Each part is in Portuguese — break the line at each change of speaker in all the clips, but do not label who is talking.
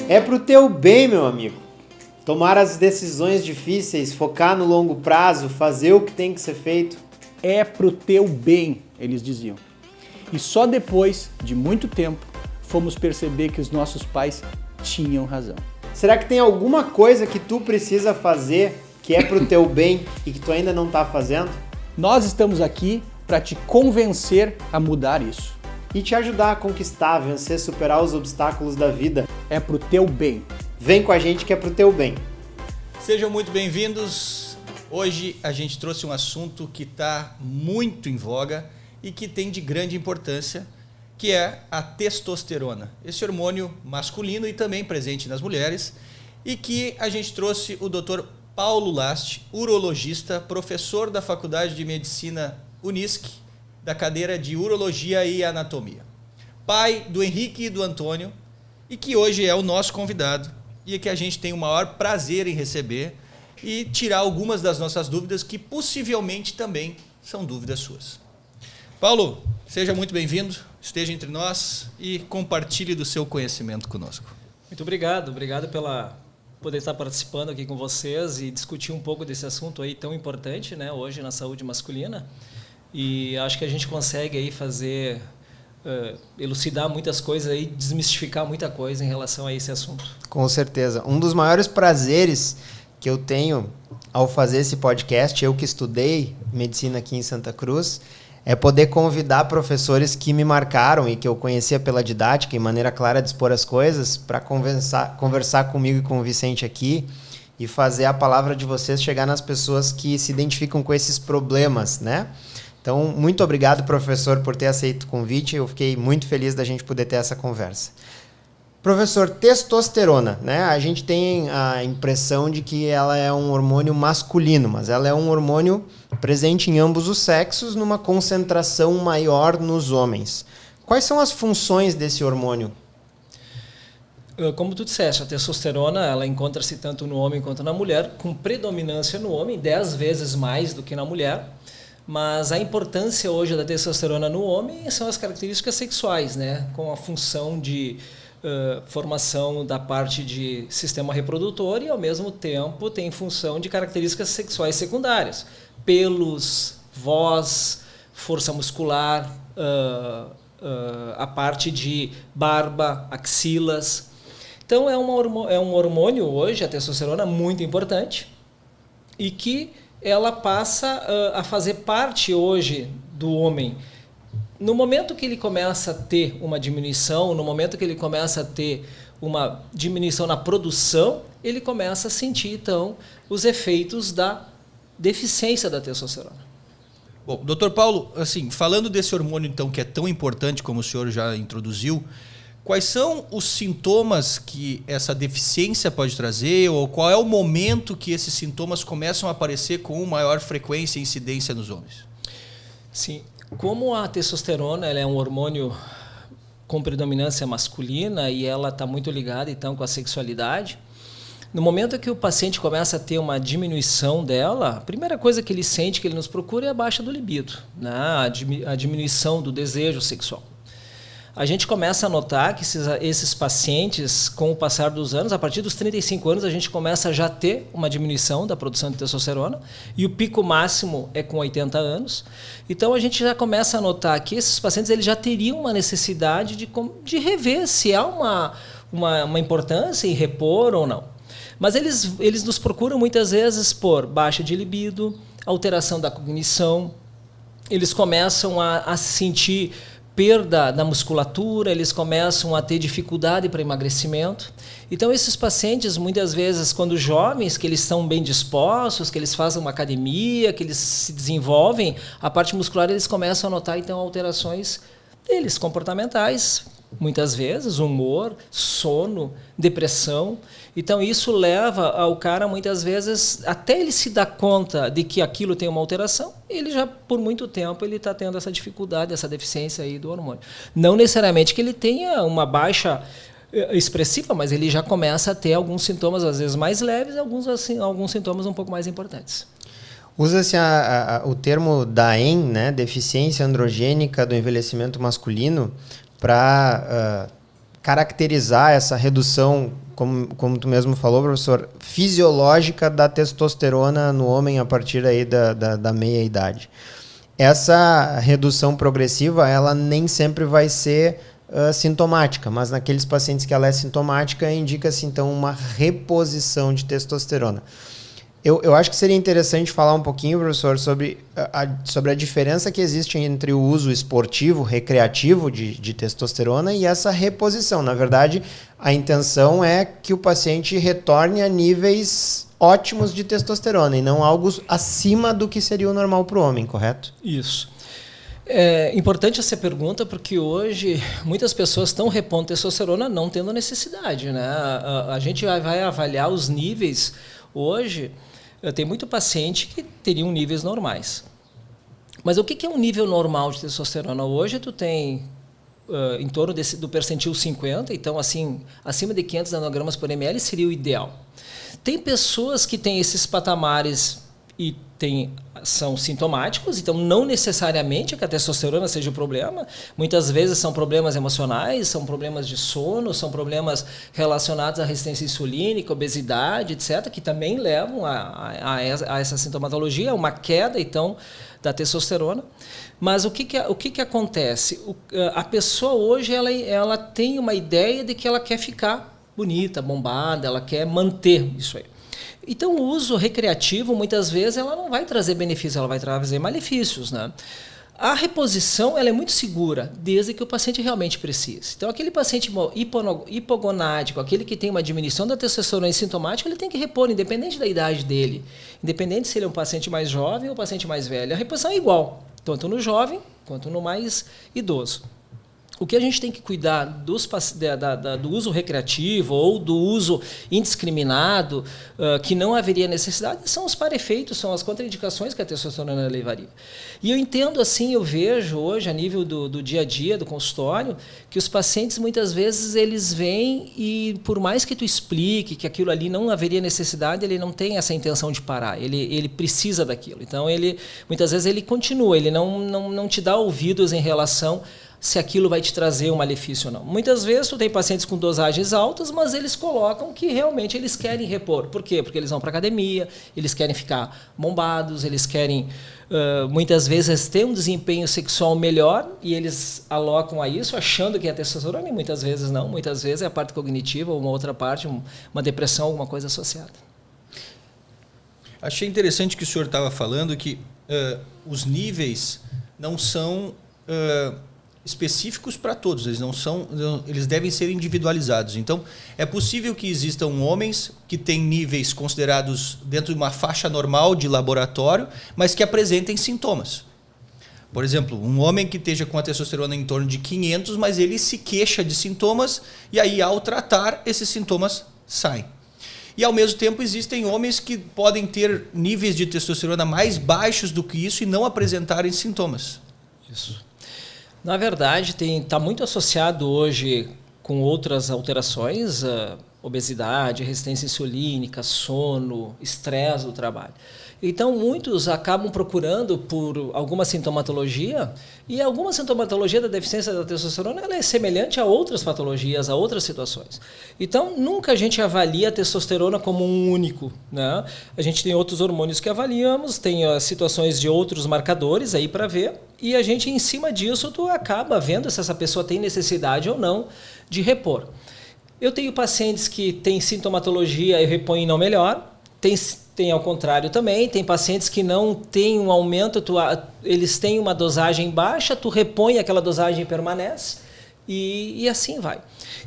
É pro teu bem, meu amigo. Tomar as decisões difíceis, focar no longo prazo, fazer o que tem que ser feito.
É pro teu bem, eles diziam. E só depois de muito tempo fomos perceber que os nossos pais tinham razão.
Será que tem alguma coisa que tu precisa fazer que é pro teu bem e que tu ainda não tá fazendo?
Nós estamos aqui para te convencer a mudar isso.
E te ajudar a conquistar, vencer, superar os obstáculos da vida.
É pro teu bem.
Vem com a gente que é pro teu bem.
Sejam muito bem-vindos. Hoje a gente trouxe um assunto que está muito em voga e que tem de grande importância, que é a testosterona. Esse hormônio masculino e também presente nas mulheres, e que a gente trouxe o Dr. Paulo Last, urologista, professor da Faculdade de Medicina Unisc, da cadeira de Urologia e Anatomia. Pai do Henrique e do Antônio, e que hoje é o nosso convidado, e que a gente tem o maior prazer em receber e tirar algumas das nossas dúvidas, que possivelmente também são dúvidas suas. Paulo, seja muito bem-vindo, esteja entre nós e compartilhe do seu conhecimento conosco.
Muito obrigado pela poder estar participando aqui com vocês e discutir um pouco desse assunto aí tão importante, né, hoje na saúde masculina. E acho que a gente consegue aí fazer, elucidar muitas coisas aí, desmistificar muita coisa em relação a esse assunto.
Com certeza. Um dos maiores prazeres que eu tenho ao fazer esse podcast, eu que estudei medicina aqui em Santa Cruz, é poder convidar professores que me marcaram e que eu conhecia pela didática e maneira clara de expor as coisas para conversar comigo e com o Vicente aqui e fazer a palavra de vocês chegar nas pessoas que se identificam com esses problemas, né? Então, muito obrigado, professor, por ter aceito o convite. Eu fiquei muito feliz da gente poder ter essa conversa. Professor, testosterona, né? A gente tem a impressão de que ela é um hormônio masculino, mas ela é um hormônio presente em ambos os sexos, numa concentração maior nos homens. Quais são as funções desse hormônio?
Como tu disseste, a testosterona ela encontra-se tanto no homem quanto na mulher, com predominância no homem, 10 vezes mais do que na mulher. Mas a importância hoje da testosterona no homem são as características sexuais, né? Com a função de formação da parte de sistema reprodutor e, ao mesmo tempo, tem função de características sexuais secundárias. Pelos, voz, força muscular, a parte de barba, axilas. Então, é um hormônio hoje, a testosterona, muito importante e que ela passa a fazer parte hoje do homem. No momento que ele começa a ter uma diminuição, no momento que ele começa a ter uma diminuição na produção, ele começa a sentir, então, os efeitos da deficiência da testosterona.
Bom, doutor Paulo, assim, falando desse hormônio, então, que é tão importante, como o senhor já introduziu, quais são os sintomas que essa deficiência pode trazer, ou qual é o momento que esses sintomas começam a aparecer com maior frequência e incidência nos homens?
Sim. Como a testosterona ela é um hormônio com predominância masculina e ela está muito ligada então com a sexualidade, no momento que o paciente começa a ter uma diminuição dela, a primeira coisa que ele sente, que ele nos procura, é a baixa do libido, né? A diminuição do desejo sexual. A gente começa a notar que esses pacientes, com o passar dos anos, a partir dos 35 anos, a gente começa a já ter uma diminuição da produção de testosterona e o pico máximo é com 80 anos. Então, a gente já começa a notar que esses pacientes eles já teriam uma necessidade de rever se há uma importância em repor ou não. Mas eles nos procuram muitas vezes por baixa de libido, alteração da cognição, eles começam a sentir perda da musculatura, eles começam a ter dificuldade para emagrecimento. Então, esses pacientes, muitas vezes, quando jovens, que eles estão bem dispostos, que eles fazem uma academia, que eles se desenvolvem, a parte muscular, eles começam a notar, então, alterações deles, comportamentais, muitas vezes, humor, sono, depressão. Então, isso leva ao cara, muitas vezes, até ele se dar conta de que aquilo tem uma alteração, ele já, por muito tempo, ele está tendo essa dificuldade, essa deficiência aí do hormônio. Não necessariamente que ele tenha uma baixa expressiva, mas ele já começa a ter alguns sintomas, às vezes, mais leves e alguns sintomas um pouco mais importantes.
Usa-se o termo DAEM, né, deficiência androgênica do envelhecimento masculino, para caracterizar essa redução como tu mesmo falou, professor, fisiológica da testosterona no homem a partir aí da meia-idade. Essa redução progressiva, ela nem sempre vai ser sintomática, mas naqueles pacientes que ela é sintomática, indica-se então uma reposição de testosterona. Eu acho que seria interessante falar um pouquinho, professor, sobre a diferença que existe entre o uso esportivo, recreativo de testosterona e essa reposição. Na verdade, a intenção é que o paciente retorne a níveis ótimos de testosterona e não algo acima do que seria o normal para o homem, correto?
Isso. É importante essa pergunta porque hoje muitas pessoas estão repondo testosterona não tendo necessidade, né? A gente vai avaliar os níveis hoje. Tem muito paciente que teriam níveis normais. Mas o que é um nível normal de testosterona? Hoje tu tem em torno do percentil 50, então assim, acima de 500 nanogramas por ml seria o ideal. Tem pessoas que têm esses patamares e são sintomáticos, então não necessariamente que a testosterona seja o problema. Muitas vezes são problemas emocionais, são problemas de sono, são problemas relacionados à resistência insulínica, obesidade, etc., que também levam a essa sintomatologia, uma queda, então, da testosterona. Mas o que acontece? A pessoa hoje ela tem uma ideia de que ela quer ficar bonita, bombada, ela quer manter isso aí. Então, o uso recreativo, muitas vezes, ela não vai trazer benefícios, ela vai trazer malefícios, né? A reposição ela é muito segura, desde que o paciente realmente precise. Então, aquele paciente hipogonádico, aquele que tem uma diminuição da testosterona sintomática, ele tem que repor, independente da idade dele. Independente se ele é um paciente mais jovem ou um paciente mais velho. A reposição é igual, tanto no jovem quanto no mais idoso. O que a gente tem que cuidar do uso recreativo ou do uso indiscriminado, que não haveria necessidade, são os parefeitos, são as contraindicações que a testosterona levaria. E eu entendo assim, eu vejo hoje, a nível do dia a dia, do consultório, que os pacientes muitas vezes eles vêm e por mais que tu explique que aquilo ali não haveria necessidade, ele não tem essa intenção de parar, ele precisa daquilo. Então, muitas vezes ele continua, ele não te dá ouvidos em relação se aquilo vai te trazer um malefício ou não. Muitas vezes tu tem pacientes com dosagens altas, mas eles colocam que realmente eles querem repor. Por quê? Porque eles vão para academia, eles querem ficar bombados, eles querem muitas vezes ter um desempenho sexual melhor e eles alocam a isso achando que é testosterona e muitas vezes não. Muitas vezes é a parte cognitiva ou uma outra parte, uma depressão, alguma coisa associada.
Achei interessante que o senhor estava falando que os níveis não são específicos para todos, eles devem ser individualizados. Então, é possível que existam homens que têm níveis considerados dentro de uma faixa normal de laboratório, mas que apresentem sintomas. Por exemplo, um homem que esteja com a testosterona em torno de 500, mas ele se queixa de sintomas e aí, ao tratar, esses sintomas saem. E, ao mesmo tempo, existem homens que podem ter níveis de testosterona mais baixos do que isso e não apresentarem sintomas.
Isso. Na verdade, está muito associado hoje com outras alterações, obesidade, resistência insulínica, sono, estresse do trabalho. Então, muitos acabam procurando por alguma sintomatologia e alguma sintomatologia da deficiência da testosterona ela é semelhante a outras patologias, a outras situações. Então, nunca a gente avalia a testosterona como um único, né? A gente tem outros hormônios que avaliamos, tem situações de outros marcadores aí para ver e a gente, em cima disso, tu acaba vendo se essa pessoa tem necessidade ou não de repor. Eu tenho pacientes que têm sintomatologia e repõem não melhor, tem ao contrário também, tem pacientes que não têm um aumento, eles têm uma dosagem baixa, tu repõe aquela dosagem e permanece, e assim vai.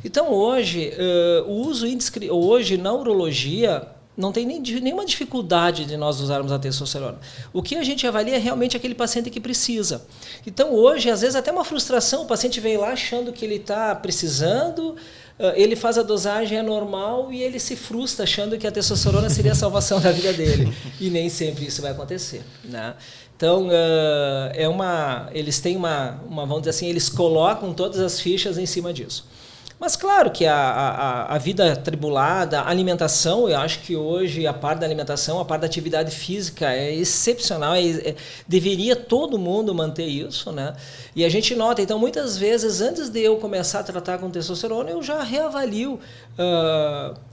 Então hoje, o uso hoje na urologia não tem nenhuma dificuldade de nós usarmos a testosterona. O que a gente avalia é realmente aquele paciente que precisa. Então hoje, às vezes até uma frustração, o paciente vem lá achando que ele está precisando, ele faz a dosagem normal e ele se frustra achando que a testosterona seria a salvação da vida dele. E nem sempre isso vai acontecer, né? Então, eles têm vamos dizer assim, eles colocam todas as fichas em cima disso. Mas claro que a vida atribulada, a alimentação, eu acho que hoje a parte da alimentação, a parte da atividade física é excepcional, deveria todo mundo manter isso, né? E a gente nota, então muitas vezes antes de eu começar a tratar com testosterona, eu já reavalio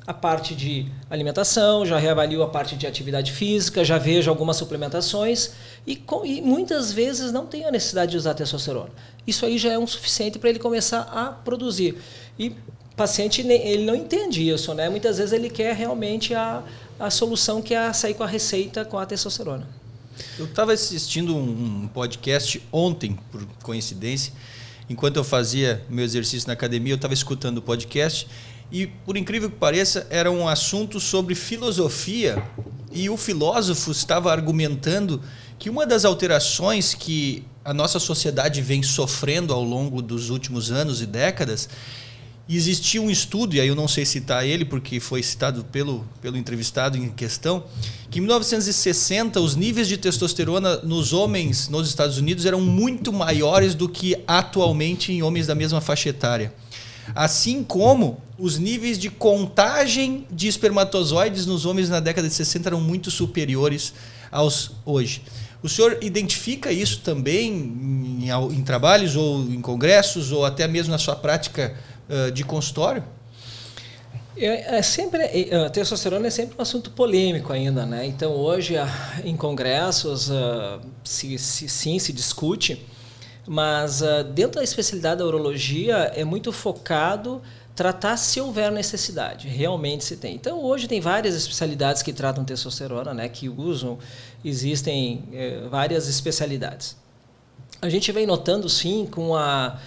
a parte de alimentação, já reavalio a parte de atividade física, já vejo algumas suplementações e muitas vezes não tenho a necessidade de usar testosterona. Isso aí já é um suficiente para ele começar a produzir. E o paciente ele não entende isso, né? Muitas vezes ele quer realmente a solução que é sair com a receita com a testosterona.
Eu estava assistindo um podcast ontem, por coincidência, enquanto eu fazia meu exercício na academia, eu estava escutando o podcast e, por incrível que pareça, era um assunto sobre filosofia e o filósofo estava argumentando que uma das alterações que a nossa sociedade vem sofrendo ao longo dos últimos anos e décadas, existia um estudo, e aí eu não sei citar ele porque foi citado pelo entrevistado em questão, que em 1960 os níveis de testosterona nos homens nos Estados Unidos eram muito maiores do que atualmente em homens da mesma faixa etária. Assim como os níveis de contagem de espermatozoides nos homens na década de 60 eram muito superiores aos hoje. O senhor identifica isso também em trabalhos ou em congressos ou até mesmo na sua prática de consultório?
A testosterona é sempre um assunto polêmico ainda, né? Então hoje em congressos se discute, mas dentro da especialidade da urologia é muito focado tratar se houver necessidade, realmente se tem. Então hoje tem várias especialidades que tratam testosterona, né? Que existem várias especialidades. A gente vem notando sim com a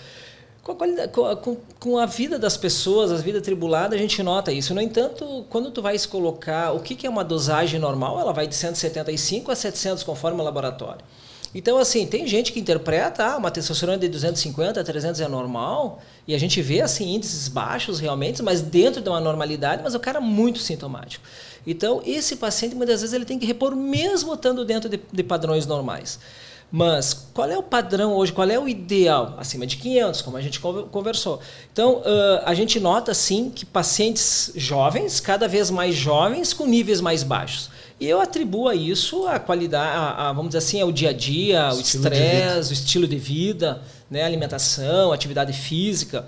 vida das pessoas, a vida atribulada, a gente nota isso. No entanto, quando tu vais colocar o que é uma dosagem normal, ela vai de 175 a 700 conforme o laboratório. Então, assim, tem gente que interpreta uma testosterona de 250 a 300 é normal, e a gente vê assim, índices baixos realmente, mas dentro de uma normalidade, mas o cara é muito sintomático. Então, esse paciente, muitas vezes, ele tem que repor mesmo estando dentro de padrões normais. Mas qual é o padrão hoje, qual é o ideal? Acima de 500, como a gente conversou. Então, a gente nota, sim, que pacientes jovens, cada vez mais jovens, com níveis mais baixos. E eu atribuo a isso a qualidade, vamos dizer assim, ao dia a dia, o estresse, o estilo de vida, né, alimentação, atividade física.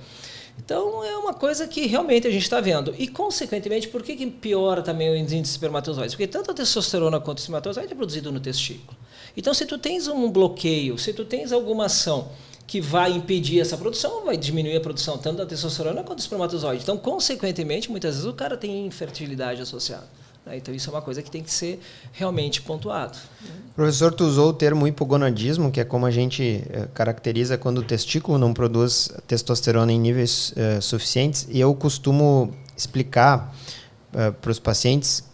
Então, é uma coisa que realmente a gente está vendo. E, consequentemente, por que piora também o índice de espermatozoides? Porque tanto a testosterona quanto o espermatozoide é produzido no testículo. Então, se tu tens um bloqueio, se tu tens alguma ação que vai impedir essa produção, vai diminuir a produção tanto da testosterona quanto do espermatozoide. Então, consequentemente, muitas vezes o cara tem infertilidade associada. Então, isso é uma coisa que tem que ser realmente pontuado.
Professor, tu usou o termo hipogonadismo, que é como a gente caracteriza quando o testículo não produz testosterona em níveis suficientes. E eu costumo explicar para os pacientes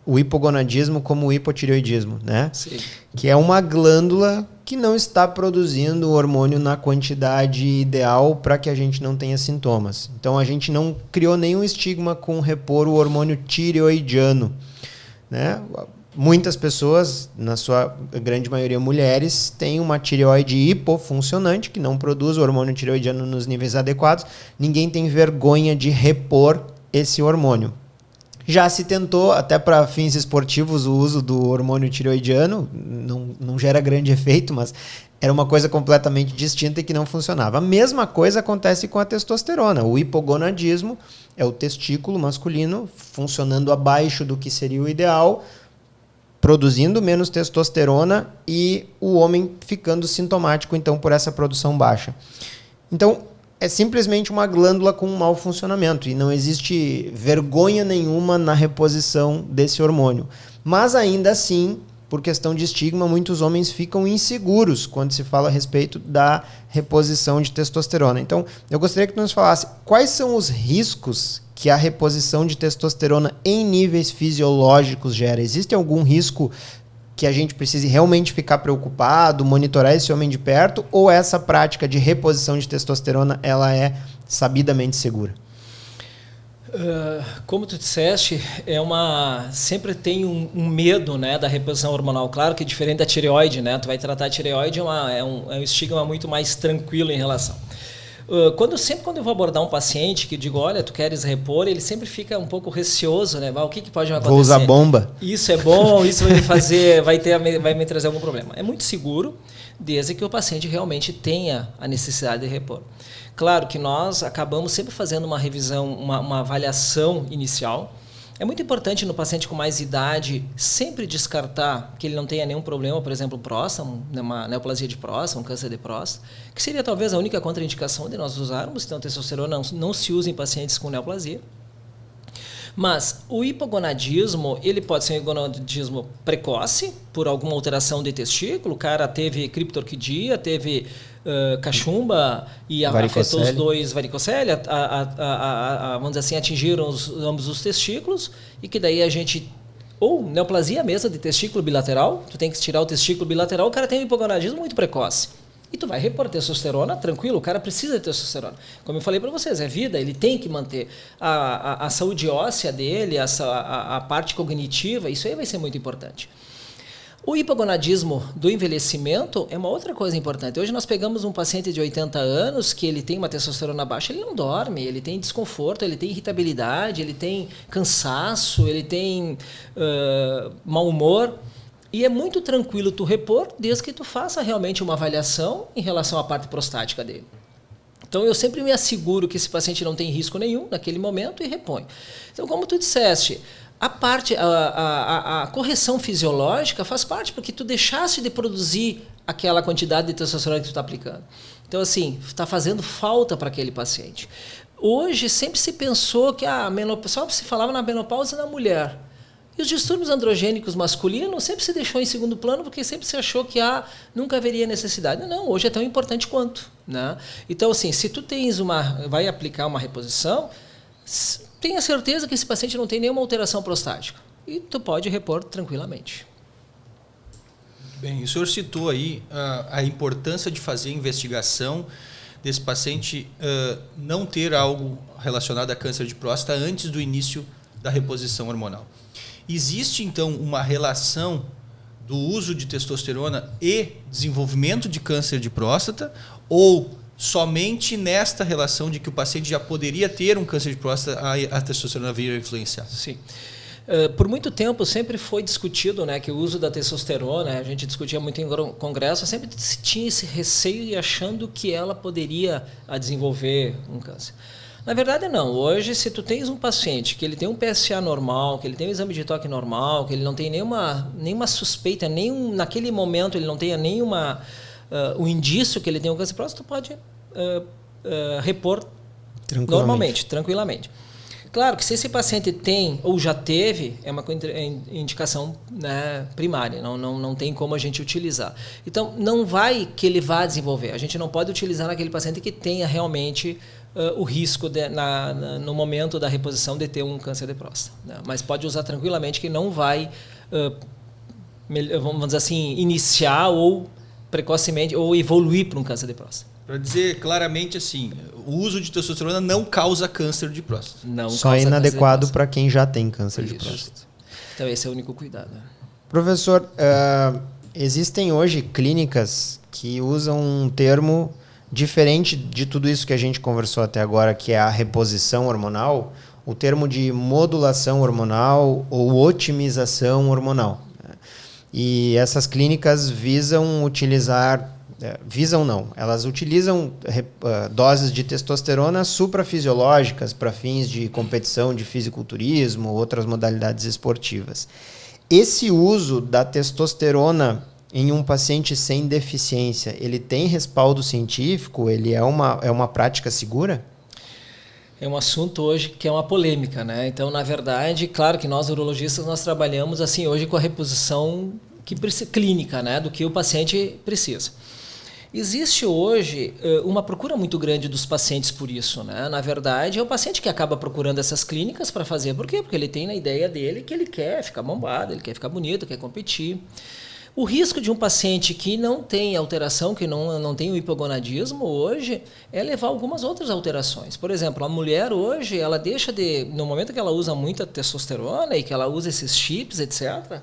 o hipogonadismo como o hipotireoidismo, né?
Sim.
Que é uma glândula que não está produzindo o hormônio na quantidade ideal para que a gente não tenha sintomas. Então, a gente não criou nenhum estigma com repor o hormônio tireoidiano, né? Muitas pessoas, na sua grande maioria mulheres, têm uma tireoide hipofuncionante, que não produz o hormônio tireoidiano nos níveis adequados. Ninguém tem vergonha de repor esse hormônio. Já se tentou, até para fins esportivos, o uso do hormônio tireoidiano, não gera grande efeito, mas era uma coisa completamente distinta e que não funcionava. A mesma coisa acontece com a testosterona. O hipogonadismo é o testículo masculino funcionando abaixo do que seria o ideal, produzindo menos testosterona e o homem ficando sintomático, então, por essa produção baixa. Então, é simplesmente uma glândula com um mau funcionamento e não existe vergonha nenhuma na reposição desse hormônio. Mas ainda assim, por questão de estigma, muitos homens ficam inseguros quando se fala a respeito da reposição de testosterona. Então, eu gostaria que tu nos falasse quais são os riscos que a reposição de testosterona em níveis fisiológicos gera. Existe algum risco que a gente precise realmente ficar preocupado, monitorar esse homem de perto, ou essa prática de reposição de testosterona ela é sabidamente segura?
Como tu disseste, sempre tem um medo, né, da reposição hormonal. Claro que é diferente da tireoide, né? Tu vai tratar a tireoide, é um estigma muito mais tranquilo em relação. Sempre quando eu vou abordar um paciente que digo, olha, tu queres repor, ele sempre fica um pouco receoso, né? O que pode acontecer?
Vou usar bomba.
Isso é bom, isso vai me fazer, vai me trazer algum problema. É muito seguro, desde que o paciente realmente tenha a necessidade de repor. Claro que nós acabamos sempre fazendo uma revisão, uma avaliação inicial. É muito importante no paciente com mais idade sempre descartar que ele não tenha nenhum problema, por exemplo, próstata, uma neoplasia de próstata, um câncer de próstata, que seria talvez a única contraindicação de nós usarmos, então a testosterona não se usa em pacientes com neoplasia. Mas o hipogonadismo, ele pode ser um hipogonadismo precoce, por alguma alteração de testículo, o cara teve criptorquidia, teve cachumba e afetou os dois varicocele, vamos dizer assim, atingiram ambos os testículos, e que daí a gente, ou neoplasia mesmo de testículo bilateral, tu tem que tirar o testículo bilateral, o cara tem um hipogonadismo muito precoce. E tu vai repor testosterona, tranquilo, o cara precisa de testosterona. Como eu falei para vocês, é vida, ele tem que manter a saúde óssea dele, a parte cognitiva, isso aí vai ser muito importante. O hipogonadismo do envelhecimento é uma outra coisa importante. Hoje nós pegamos um paciente de 80 anos que ele tem uma testosterona baixa, ele não dorme, ele tem desconforto, ele tem irritabilidade, ele tem cansaço, ele tem mau humor. E é muito tranquilo tu repor, desde que tu faça realmente uma avaliação em relação à parte prostática dele. Então, eu sempre me asseguro que esse paciente não tem risco nenhum naquele momento e repõe. Então, como tu disseste, a correção fisiológica faz parte, porque tu deixaste de produzir aquela quantidade de testosterona que tu está aplicando. Então, assim, está fazendo falta para aquele paciente. Hoje, sempre se pensou que só se falava na menopausa na mulher. E os distúrbios androgênicos masculinos sempre se deixou em segundo plano, porque sempre se achou que nunca haveria necessidade. Não, hoje é tão importante quanto, né? Então, assim, se tu vai aplicar uma reposição, tenha certeza que esse paciente não tem nenhuma alteração prostática. E tu pode repor tranquilamente.
Bem, o senhor citou aí a importância de fazer a investigação desse paciente não ter algo relacionado a câncer de próstata antes do início da reposição hormonal. Existe, então, uma relação do uso de testosterona e desenvolvimento de câncer de próstata, ou somente nesta relação de que o paciente já poderia ter um câncer de próstata, a testosterona vir a influenciar?
Sim. Por muito tempo sempre foi discutido, né, que o uso da testosterona, a gente discutia muito em congresso, sempre se tinha esse receio e achando que ela poderia desenvolver um câncer. Na verdade, não. Hoje, se tu tens um paciente que ele tem um PSA normal, que ele tem um exame de toque normal, que ele não tem nenhuma suspeita, naquele momento ele não tenha um indício que ele tem um câncer de próstata, tu pode repor normalmente, tranquilamente. Claro que se esse paciente tem ou já teve, é uma indicação, né, primária, não tem como a gente utilizar. Então, não vai que ele vá desenvolver. A gente não pode utilizar naquele paciente que tenha realmente o risco no momento da reposição de ter um câncer de próstata, né? Mas pode usar tranquilamente, que não vai, vamos dizer assim, iniciar ou precocemente ou evoluir para um câncer de próstata.
Para dizer claramente assim, o uso de testosterona não causa câncer de próstata.
Não. Só é inadequado para quem já tem câncer de próstata.
Então esse é o único cuidado.
Professor, existem hoje clínicas que usam um termo diferente de tudo isso que a gente conversou até agora, que é a reposição hormonal, o termo de modulação hormonal ou otimização hormonal. E essas clínicas elas utilizam doses de testosterona suprafisiológicas para fins de competição de fisiculturismo, outras modalidades esportivas. Esse uso da testosterona em um paciente sem deficiência, ele tem respaldo científico? Ele é uma prática segura?
É um assunto hoje que é uma polêmica, né? Então, na verdade, claro que nós urologistas nós trabalhamos assim hoje com a reposição clínica, né, do que o paciente precisa. Existe hoje uma procura muito grande dos pacientes por isso, né? Na verdade, é o paciente que acaba procurando essas clínicas para fazer. Por quê? Porque ele tem na ideia dele que ele quer ficar bombado, ele quer ficar bonito, quer competir. O risco de um paciente que não tem alteração, que não tem o hipogonadismo hoje, é levar algumas outras alterações. Por exemplo, a mulher hoje, ela deixa no momento que ela usa muita testosterona e que ela usa esses chips, etc.,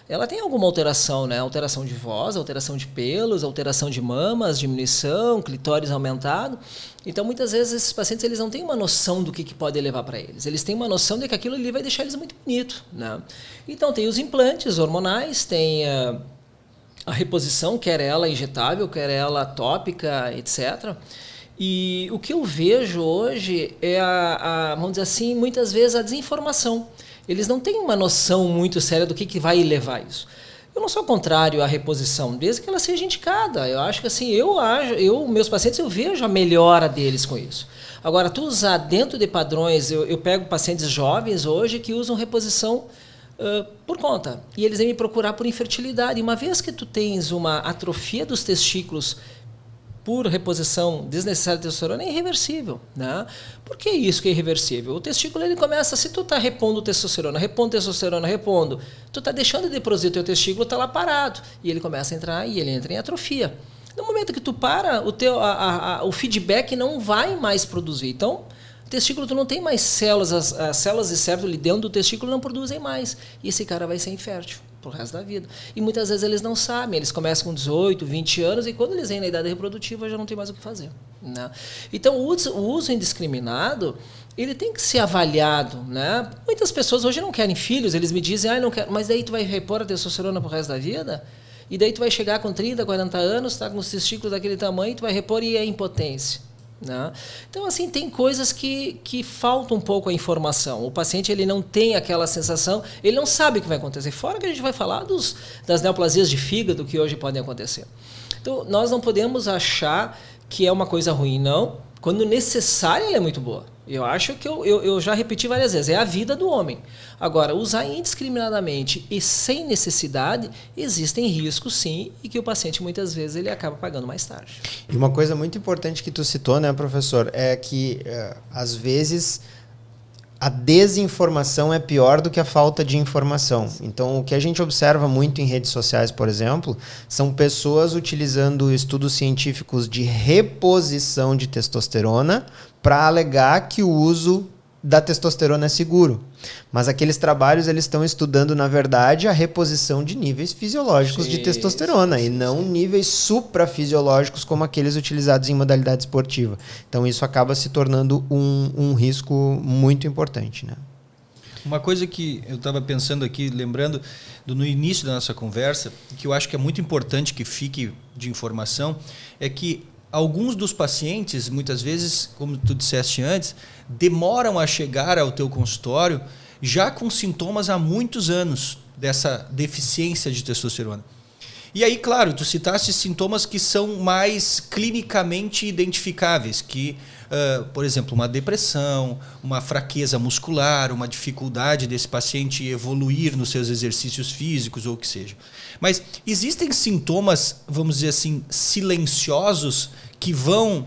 ela tem alguma alteração, né? Alteração de voz, alteração de pelos, alteração de mamas, diminuição, clitóris aumentado. Então, muitas vezes, esses pacientes eles não têm uma noção do que pode levar para eles. Eles têm uma noção de que aquilo ali vai deixar eles muito bonitos, né? Então, tem os implantes hormonais, tem a reposição, quer ela injetável, quer ela tópica, etc. E o que eu vejo hoje é, vamos dizer assim, muitas vezes a desinformação. Eles não têm uma noção muito séria do que vai levar isso. Eu não sou contrário à reposição, desde que ela seja indicada. Eu acho que assim, meus pacientes, eu vejo a melhora deles com isso. Agora, tu usar dentro de padrões, eu pego pacientes jovens hoje que usam reposição por conta. E eles vêm me procurar por infertilidade. E uma vez que tu tens uma atrofia dos testículos por reposição desnecessária de testosterona, é irreversível, né? Por que isso que é irreversível? O testículo, ele começa, se tu tá repondo testosterona, repondo, tu tá deixando de produzir, teu testículo tá lá parado, e ele começa a entrar, e ele entra em atrofia. No momento que tu para, o feedback não vai mais produzir. Então, o testículo, tu não tem mais células, as células de cérebro ali dentro do testículo não produzem mais, e esse cara vai ser infértil pro resto da vida. E muitas vezes eles não sabem, eles começam com 18, 20 anos e quando eles vêm na idade reprodutiva já não tem mais o que fazer, né? Então o uso indiscriminado, ele tem que ser avaliado, né? Muitas pessoas hoje não querem filhos, eles me dizem, não quero, mas daí tu vai repor a testosterona pro resto da vida? E daí tu vai chegar com 30, 40 anos, tá com os testículos daquele tamanho, tu vai repor e é impotência. Né? Então, assim, tem coisas que faltam um pouco a informação. O paciente ele não tem aquela sensação, ele não sabe o que vai acontecer. Fora que a gente vai falar das neoplasias de fígado que hoje podem acontecer. Então, nós não podemos achar que é uma coisa ruim, não. Quando necessária, ela é muito boa. Eu acho que eu já repeti várias vezes, é a vida do homem. Agora, usar indiscriminadamente e sem necessidade, existem riscos sim, e que o paciente muitas vezes ele acaba pagando mais tarde.
E uma coisa muito importante que tu citou, né, professor, é que às vezes a desinformação é pior do que a falta de informação. Então, o que a gente observa muito em redes sociais, por exemplo, são pessoas utilizando estudos científicos de reposição de testosterona para alegar que o uso da testosterona é seguro. Mas aqueles trabalhos eles estão estudando, na verdade, a reposição de níveis fisiológicos de testosterona e não níveis suprafisiológicos como aqueles utilizados em modalidade esportiva. Então isso acaba se tornando um risco muito importante, né?
Uma coisa que eu estava pensando aqui, lembrando no início da nossa conversa, que eu acho que é muito importante que fique de informação, é que alguns dos pacientes, muitas vezes, como tu disseste antes, demoram a chegar ao teu consultório já com sintomas há muitos anos dessa deficiência de testosterona. E aí, claro, tu citaste sintomas que são mais clinicamente identificáveis, que, por exemplo, uma depressão, uma fraqueza muscular, uma dificuldade desse paciente evoluir nos seus exercícios físicos ou o que seja. Mas existem sintomas, vamos dizer assim, silenciosos que vão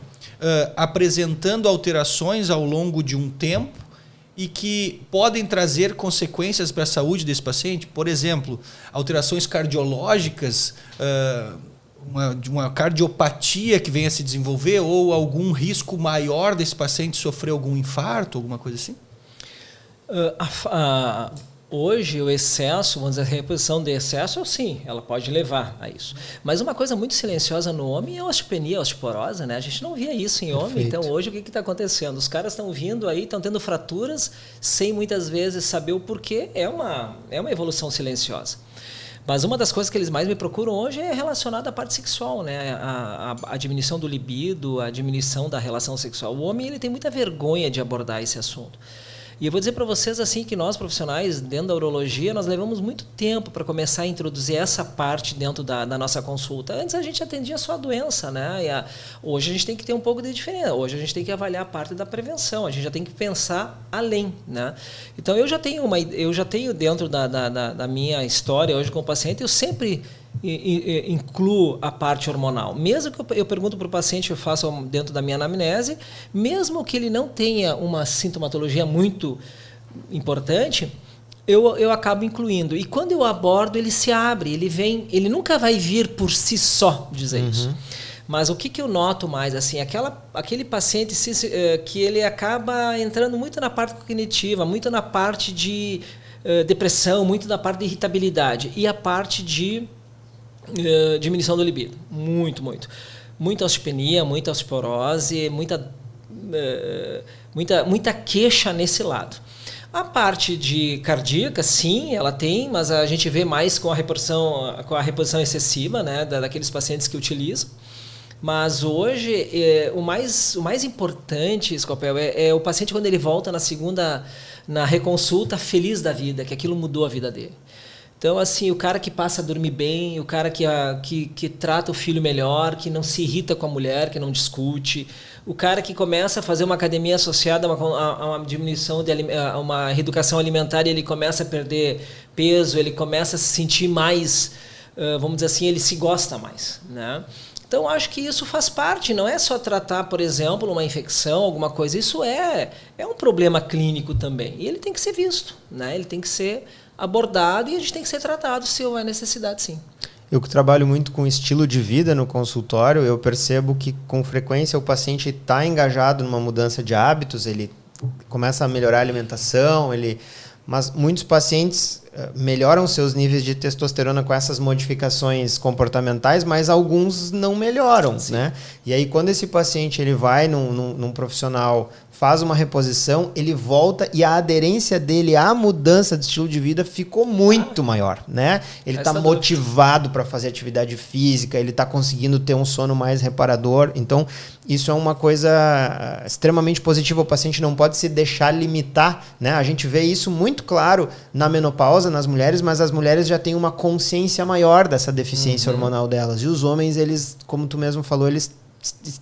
apresentando alterações ao longo de um tempo e que podem trazer consequências para a saúde desse paciente? Por exemplo, alterações cardiológicas, uma cardiopatia que venha a se desenvolver ou algum risco maior desse paciente sofrer algum infarto, alguma coisa assim?
Hoje, o excesso, vamos dizer, a reposição de excesso, sim, ela pode levar a isso. Mas uma coisa muito silenciosa no homem é a osteopenia, a osteoporose, né? A gente não via isso em homem. Perfeito. Então, hoje, o que está acontecendo? Os caras estão vindo aí, estão tendo fraturas, sem muitas vezes saber o porquê. É uma evolução silenciosa. Mas uma das coisas que eles mais me procuram hoje é relacionada à parte sexual, né? A diminuição do libido, a diminuição da relação sexual. O homem ele tem muita vergonha de abordar esse assunto. E eu vou dizer para vocês assim que nós, profissionais, dentro da urologia, nós levamos muito tempo para começar a introduzir essa parte dentro da nossa consulta. Antes a gente atendia só a doença, né? Hoje a gente tem que ter um pouco de diferença. Hoje a gente tem que avaliar a parte da prevenção. A gente já tem que pensar além, né? Então eu já tenho dentro da minha história hoje com o paciente, eu sempre incluo a parte hormonal. Mesmo que eu pergunto para o paciente, eu faço dentro da minha anamnese, mesmo que ele não tenha uma sintomatologia muito importante, eu acabo incluindo. E quando eu abordo, ele se abre, ele nunca vai vir por si só dizer isso. Mas o que eu noto mais, assim, aquele paciente que ele acaba entrando muito na parte cognitiva, muito na parte de depressão, muito da parte de irritabilidade e a parte de diminuição do libido. Muito. Muita osteopenia, muita osteoporose, muita queixa nesse lado. A parte de cardíaca, sim, ela tem, mas a gente vê mais com a reposição excessiva, né, daqueles pacientes que utilizam. Mas hoje, o mais importante, Scopel, é o paciente quando ele volta na reconsulta feliz da vida, que aquilo mudou a vida dele. Então, assim, o cara que passa a dormir bem, o cara que trata o filho melhor, que não se irrita com a mulher, que não discute, o cara que começa a fazer uma academia associada a uma diminuição, a uma reeducação alimentar, e ele começa a perder peso, ele começa a se sentir mais, vamos dizer assim, ele se gosta mais, né? Então, acho que isso faz parte, não é só tratar, por exemplo, uma infecção, alguma coisa, isso é um problema clínico também, e ele tem que ser visto, né? Ele tem que ser abordado e a gente tem que ser tratado se houver necessidade, sim.
Eu que trabalho muito com estilo de vida no consultório, eu percebo que com frequência o paciente está engajado numa mudança de hábitos, ele começa a melhorar a alimentação, mas muitos pacientes melhoram seus níveis de testosterona com essas modificações comportamentais, mas alguns não melhoram, né? E aí quando esse paciente ele vai num profissional, faz uma reposição, ele volta e a aderência dele à mudança de estilo de vida ficou muito maior, né? Ele está motivado para fazer atividade física, ele está conseguindo ter um sono mais reparador. Então, isso é uma coisa extremamente positiva. O paciente não pode se deixar limitar, né? A gente vê isso muito claro na menopausa, nas mulheres, mas as mulheres já têm uma consciência maior dessa deficiência hormonal delas. E os homens, eles, como tu mesmo falou, eles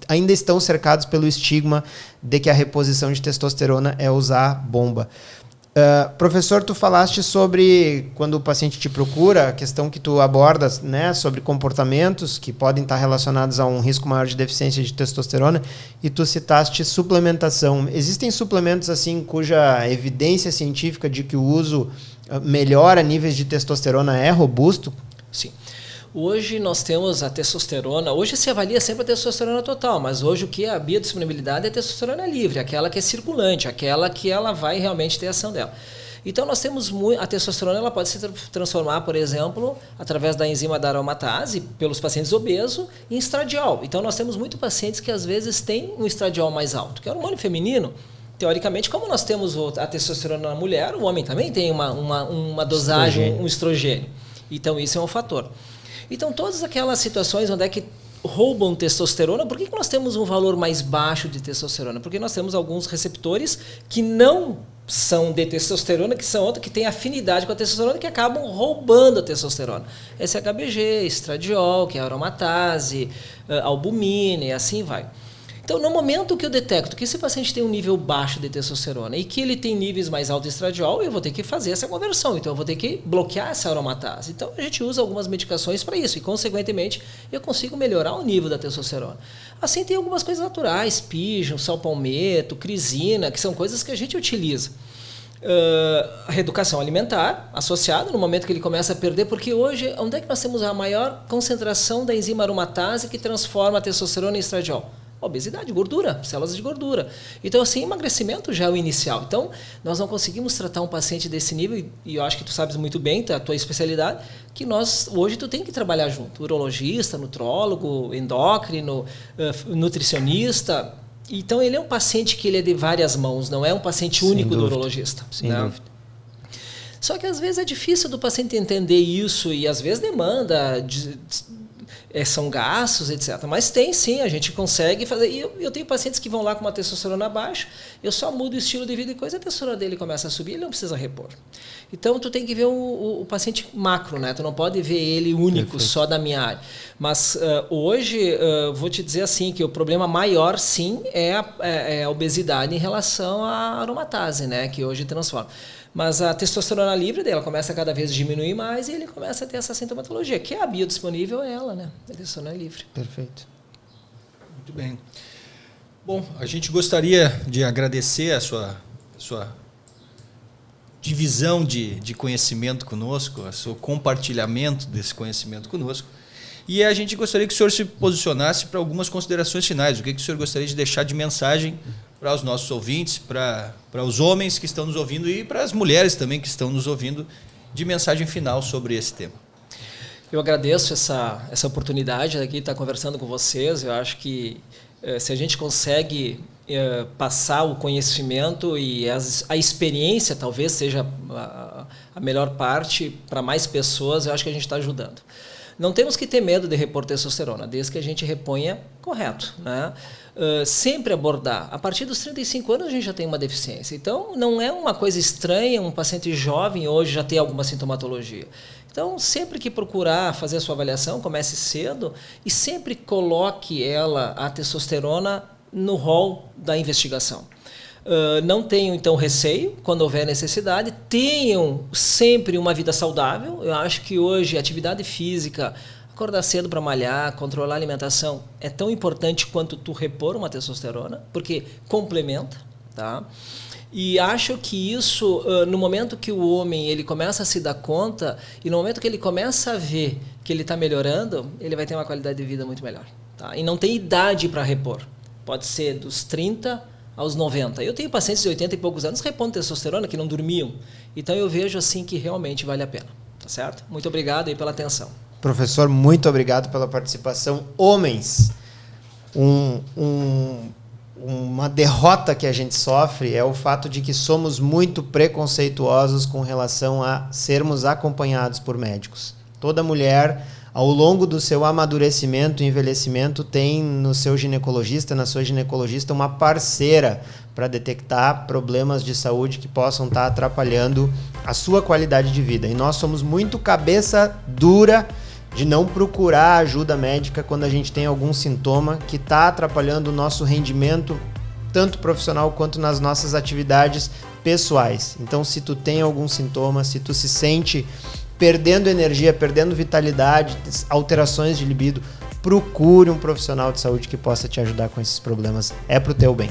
ainda estão cercados pelo estigma de que a reposição de testosterona é usar bomba. Professor, tu falaste sobre quando o paciente te procura, a questão que tu abordas, né, sobre comportamentos que podem estar relacionados a um risco maior de deficiência de testosterona, e tu citaste suplementação. Existem suplementos assim cuja evidência científica de que o uso melhora níveis de testosterona é robusto?
Sim. Hoje nós temos a testosterona, hoje se avalia sempre a testosterona total, mas hoje o que é a biodisponibilidade é a testosterona livre, aquela que é circulante, aquela que ela vai realmente ter ação dela. Então nós temos a testosterona, ela pode se transformar, por exemplo, através da enzima da aromatase, pelos pacientes obesos, em estradiol. Então nós temos muitos pacientes que às vezes têm um estradiol mais alto, que é o hormônio feminino. Teoricamente, como nós temos a testosterona na mulher, o homem também tem uma dosagem, um estrogênio. Então isso é um fator. Então, todas aquelas situações onde é que roubam testosterona, por que nós temos um valor mais baixo de testosterona? Porque nós temos alguns receptores que não são de testosterona, que são outros que têm afinidade com a testosterona, que acabam roubando a testosterona. SHBG, estradiol, que é a aromatase, albumina e assim vai. Então, no momento que eu detecto que esse paciente tem um nível baixo de testosterona e que ele tem níveis mais altos de estradiol, eu vou ter que fazer essa conversão. Então, eu vou ter que bloquear essa aromatase. Então, a gente usa algumas medicações para isso e, consequentemente, eu consigo melhorar o nível da testosterona. Assim, tem algumas coisas naturais, pigeon, salpalmeto, crisina, que são coisas que a gente utiliza. A reeducação alimentar associada no momento que ele começa a perder, porque hoje, onde é que nós temos a maior concentração da enzima aromatase que transforma a testosterona em estradiol? Obesidade, gordura, células de gordura. Então, assim, emagrecimento já é o inicial. Então, nós não conseguimos tratar um paciente desse nível, e eu acho que tu sabes muito bem, a tua especialidade, que hoje tu tem que trabalhar junto. Urologista, nutrólogo, endócrino, nutricionista. Então, ele é um paciente que ele é de várias mãos, não é um paciente único do urologista.
Sem dúvida.
Só que, às vezes, é difícil do paciente entender isso e, às vezes, demanda... são gastos, etc. Mas tem sim, a gente consegue fazer. E eu tenho pacientes que vão lá com uma testosterona baixa, eu só mudo o estilo de vida e coisa, a testosterona dele começa a subir, ele não precisa repor. Então, tu tem que ver o paciente macro, né? Tu não pode ver ele único, perfeito, só da minha área. Mas hoje, vou te dizer assim, que o problema maior, sim, é a obesidade em relação à aromatase, né? Que hoje transforma. Mas a testosterona livre dela começa a cada vez diminuir mais e ele começa a ter essa sintomatologia, que é a biodisponível é ela, né? A testosterona livre.
Perfeito.
Muito bem. Bom, a gente gostaria de agradecer a sua divisão de conhecimento conosco, o seu compartilhamento desse conhecimento conosco. E a gente gostaria que o senhor se posicionasse para algumas considerações finais. O que o senhor gostaria de deixar de mensagem para os nossos ouvintes, para os homens que estão nos ouvindo e para as mulheres também que estão nos ouvindo, de mensagem final sobre esse tema.
Eu agradeço essa oportunidade aqui de estar conversando com vocês. Eu acho que se a gente consegue passar o conhecimento e a experiência, talvez seja a melhor parte para mais pessoas, eu acho que a gente está ajudando. Não temos que ter medo de repor testosterona, desde que a gente reponha correto, né? Sempre abordar. A partir dos 35 anos a gente já tem uma deficiência. Então, não é uma coisa estranha um paciente jovem hoje já ter alguma sintomatologia. Então, sempre que procurar fazer a sua avaliação, comece cedo e sempre coloque a testosterona, no rol da investigação. Não tenham, então, receio quando houver necessidade. Tenham sempre uma vida saudável. Eu acho que hoje a atividade física, acordar cedo para malhar, controlar a alimentação, é tão importante quanto tu repor uma testosterona, porque complementa, tá? E acho que isso, no momento que o homem ele começa a se dar conta e no momento que ele começa a ver que ele está melhorando, ele vai ter uma qualidade de vida muito melhor, tá? E não tem idade para repor. Pode ser dos 30 aos 90. Eu tenho pacientes de 80 e poucos anos repondo testosterona que não dormiam. Então eu vejo assim que realmente vale a pena. Tá certo? Muito obrigado aí pela atenção.
Professor, muito obrigado pela participação. Homens, uma derrota que a gente sofre é o fato de que somos muito preconceituosos com relação a sermos acompanhados por médicos. Toda mulher, ao longo do seu amadurecimento e envelhecimento, tem no seu ginecologista, na sua ginecologista, uma parceira para detectar problemas de saúde que possam estar atrapalhando a sua qualidade de vida. E nós somos muito cabeça dura de não procurar ajuda médica quando a gente tem algum sintoma que está atrapalhando o nosso rendimento, tanto profissional quanto nas nossas atividades pessoais. Então, se tu tem algum sintoma, se tu se sente perdendo energia, perdendo vitalidade, alterações de libido, procure um profissional de saúde que possa te ajudar com esses problemas. É pro teu bem.